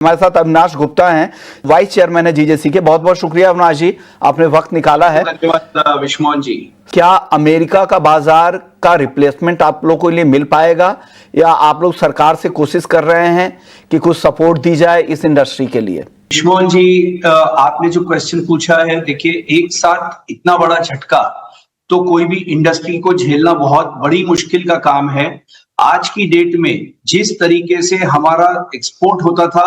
हमारे साथ अविनाश गुप्ता हैं, वाइस चेयरमैन है जीजेसी के। बहुत बहुत शुक्रिया अविनाश जी, आपने वक्त निकाला है। धन्यवाद विश्वमोहन जी। क्या अमेरिका का बाजार का रिप्लेसमेंट आप लोगों के लिए मिल पाएगा, या आप लोग सरकार से कोशिश कर रहे हैं कि कुछ सपोर्ट दी जाए इस इंडस्ट्री के लिए? विश्वमोहन जी, आपने जो क्वेश्चन पूछा है, देखिए एक साथ इतना बड़ा झटका तो कोई भी इंडस्ट्री को झेलना बहुत बड़ी मुश्किल का काम है। आज की डेट में जिस तरीके से हमारा एक्सपोर्ट होता था,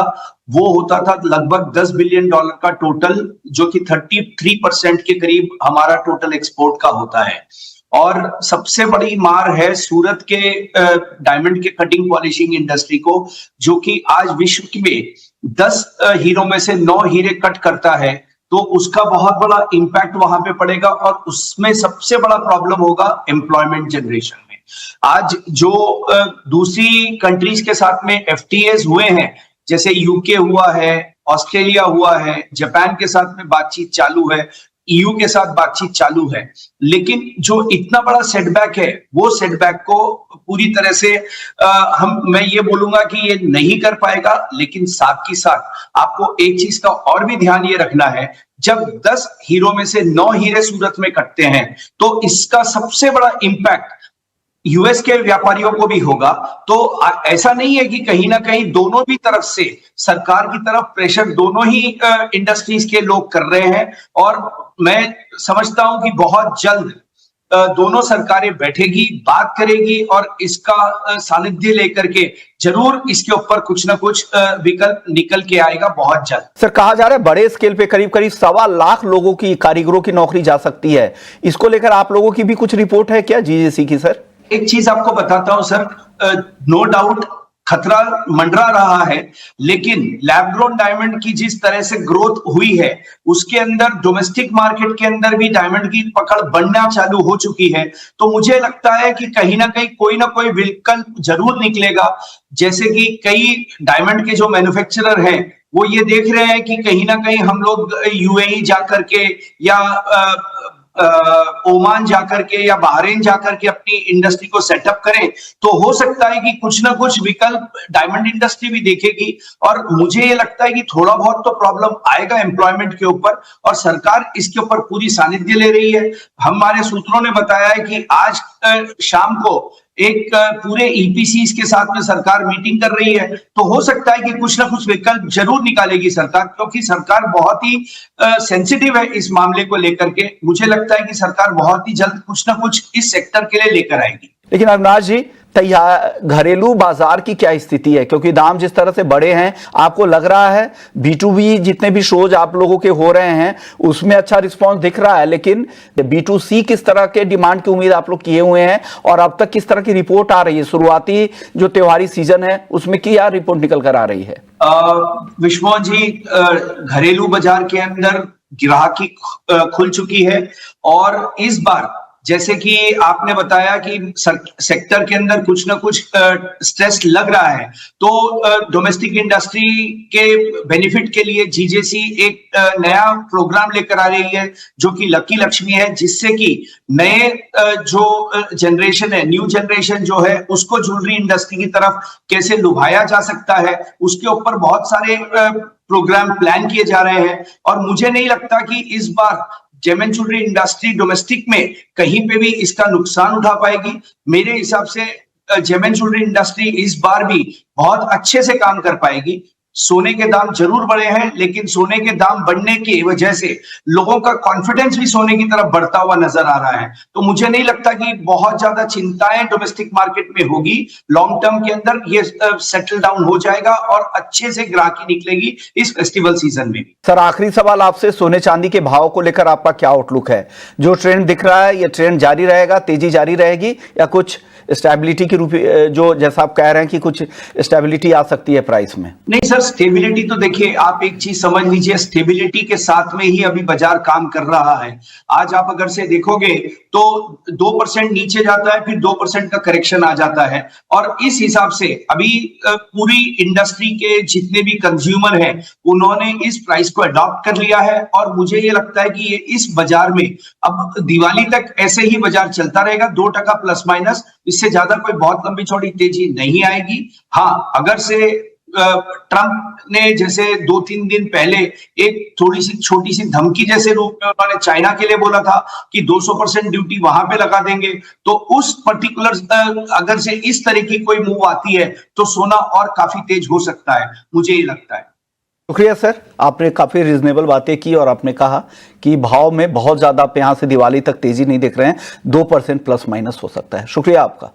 वो होता था लगभग $10 बिलियन का टोटल, जो कि 33% के करीब हमारा टोटल एक्सपोर्ट का होता है। और सबसे बड़ी मार है सूरत के डायमंड के कटिंग पॉलिशिंग इंडस्ट्री को, जो कि आज विश्व में 10 हीरो में से 9 हीरे कट करता है। तो उसका बहुत बड़ा इंपैक्ट वहां पे पड़ेगा, और उसमें सबसे बड़ा प्रॉब्लम होगा एम्प्लॉयमेंट जनरेशन में। आज जो दूसरी कंट्रीज के साथ में एफटीएस हुए हैं, जैसे यूके हुआ है, ऑस्ट्रेलिया हुआ है, जापान के साथ में बातचीत चालू है, ईयू के साथ बातचीत चालू है, लेकिन जो इतना बड़ा सेटबैक है, वो सेटबैक को पूरी तरह से मैं ये बोलूंगा कि ये नहीं कर पाएगा। लेकिन साथ ही साथ आपको एक चीज का और भी ध्यान ये रखना है, जब 10 हीरो में से 9 हीरे सूरत में कटते हैं, तो इसका सबसे बड़ा इंपैक्ट यूएस के व्यापारियों को भी होगा। तो ऐसा नहीं है कि कहीं ना कहीं दोनों भी तरफ से, सरकार की तरफ प्रेशर दोनों ही इंडस्ट्रीज के लोग कर रहे हैं, और मैं समझता हूं कि बहुत जल्द दोनों सरकारें बैठेगी, बात करेगी, और इसका सानिध्य लेकर के जरूर इसके ऊपर कुछ ना कुछ विकल्प निकल के आएगा बहुत जल्द। सर, कहा जा रहा है बड़े स्केल पे करीब करीब 1.25 लाख लोगों की, कारीगरों की नौकरी जा सकती है। इसको लेकर आप लोगों की भी कुछ रिपोर्ट है क्या जीजेसी की? सर, एक चीज आपको बताता हूं सर, नो डाउट खतरा मंडरा रहा है, लेकिन लैब ग्रोन डायमंड की जिस तरह से ग्रोथ हुई है, उसके अंदर डोमेस्टिक मार्केट के अंदर भी डायमंड की पकड़ बढ़ना चालू हो चुकी है। तो मुझे लगता है कि कहीं ना कहीं कोई ना कोई विकल्प जरूर निकलेगा। जैसे कि कई डायमंड के जो मैन्युफैक्चरर हैं, वो ये देख रहे हैं कि कहीं ना कहीं हम लोग यूएई जाकर के या ओमान जाकर के या बहरीन जाकर के अपनी इंडस्ट्री को सेटअप करें, तो हो सकता है कि कुछ ना कुछ विकल्प डायमंड इंडस्ट्री भी देखेगी। और मुझे ये लगता है कि थोड़ा बहुत तो प्रॉब्लम आएगा एम्प्लॉयमेंट के ऊपर, और सरकार इसके ऊपर पूरी सानिध्य ले रही है। हमारे सूत्रों ने बताया है कि आज शाम को एक पूरे ईपीसीज के साथ में सरकार मीटिंग कर रही है। तो हो सकता है कि कुछ ना कुछ विकल्प जरूर निकालेगी सरकार, क्योंकि सरकार बहुत ही सेंसिटिव है इस मामले को लेकर के। मुझे लगता है कि सरकार बहुत ही जल्द कुछ ना कुछ इस सेक्टर के लिए लेकर आएगी। लेकिन अविनाश जी, घरेलू बाजार की क्या स्थिति है? क्योंकि दाम जिस तरह से बढ़े हैं, आपको लग रहा है B2B जितने भी शोज आप लोगों के हो रहे हैं उसमें अच्छा रिस्पांस दिख रहा है, लेकिन B2C किस तरह के डिमांड की उम्मीद आप लोग किए हुए हैं, और अब तक किस तरह की रिपोर्ट आ रही है? शुरुआती जो त्योहारी सीजन है उसमें क्या रिपोर्ट निकल कर आ रही है? विश्वमोहन जी, घरेलू बाजार के अंदर ग्राहकी खुल चुकी है, और इस बार जैसे कि आपने बताया कि सेक्टर के अंदर कुछ ना कुछ स्ट्रेस लग रहा है, तो डोमेस्टिक इंडस्ट्री के बेनिफिट के लिए जीजेसी एक नया प्रोग्राम लेकर आ रही है, जो कि लकी लक्ष्मी है, जिससे कि नए जो जनरेशन है, न्यू जनरेशन जो है, उसको ज्वेलरी इंडस्ट्री की तरफ कैसे लुभाया जा सकता है, उसके ऊपर बहुत सारे प्रोग्राम प्लान किए जा रहे हैं। और मुझे नहीं लगता कि इस बार जेमन ज्वेलरी इंडस्ट्री डोमेस्टिक में कहीं पे भी इसका नुकसान उठा पाएगी। मेरे हिसाब से जेमन ज्वेलरी इंडस्ट्री इस बार भी बहुत अच्छे से काम कर पाएगी। सोने के दाम जरूर बढ़े हैं, लेकिन सोने के दाम बढ़ने की वजह से लोगों का कॉन्फिडेंस भी सोने की तरफ बढ़ता हुआ नजर आ रहा है। तो मुझे नहीं लगता कि बहुत ज्यादा चिंताएं डोमेस्टिक मार्केट में होगी। लॉन्ग टर्म के अंदर ये सेटल डाउन हो जाएगा, और अच्छे से ग्राहकी निकलेगी इस फेस्टिवल सीजन में भी। सर, आखिरी सवाल आपसे, सोने चांदी के भाव को लेकर आपका क्या आउटलुक है? जो ट्रेंड दिख रहा है, ये ट्रेंड जारी रहेगा, तेजी जारी रहेगी, या कुछ स्टेबिलिटी के रूप, जो जैसा आप कह रहे हैं कि कुछ स्टेबिलिटी आ सकती है प्राइस में? नहीं सर, स्टेबिलिटी तो देखिए, आप एक चीज समझ लीजिए, स्टेबिलिटी के साथ में ही अभी बाजार काम कर रहा है। आज आप अगर से देखोगे तो 2% नीचे जाता है, फिर 2% का करेक्शन आ जाता है, और इस हिसाब से अभी पूरी इंडस्ट्री के जितने भी कंज्यूमर हैं, उन्होंने इस प्राइस को अडॉप्ट कर लिया है। और मुझे ये लगता है कि ये इस बाजार में अब दिवाली तक ऐसे ही बाजार चलता रहेगा, 2% प्लस माइनस, इससे ज्यादा कोई बहुत लंबी चौड़ी तेजी नहीं आएगी। हाँ, अगर से ट्रंप ने जैसे 2-3 दिन पहले एक थोड़ी सी छोटी सी धमकी जैसे रूप में उन्होंने चाइना के लिए बोला था कि 200% ड्यूटी वहां पे लगा देंगे, तो उस पर्टिकुलर अगर से इस तरह की कोई मूव आती है तो सोना और काफी तेज हो सकता है, मुझे ये लगता है। शुक्रिया सर, आपने काफी रीजनेबल बातें की और आपने कहा कि भाव में बहुत ज्यादा आप यहां से दिवाली तक तेजी नहीं देख रहे हैं, 2% प्लस माइनस हो सकता है। शुक्रिया आपका।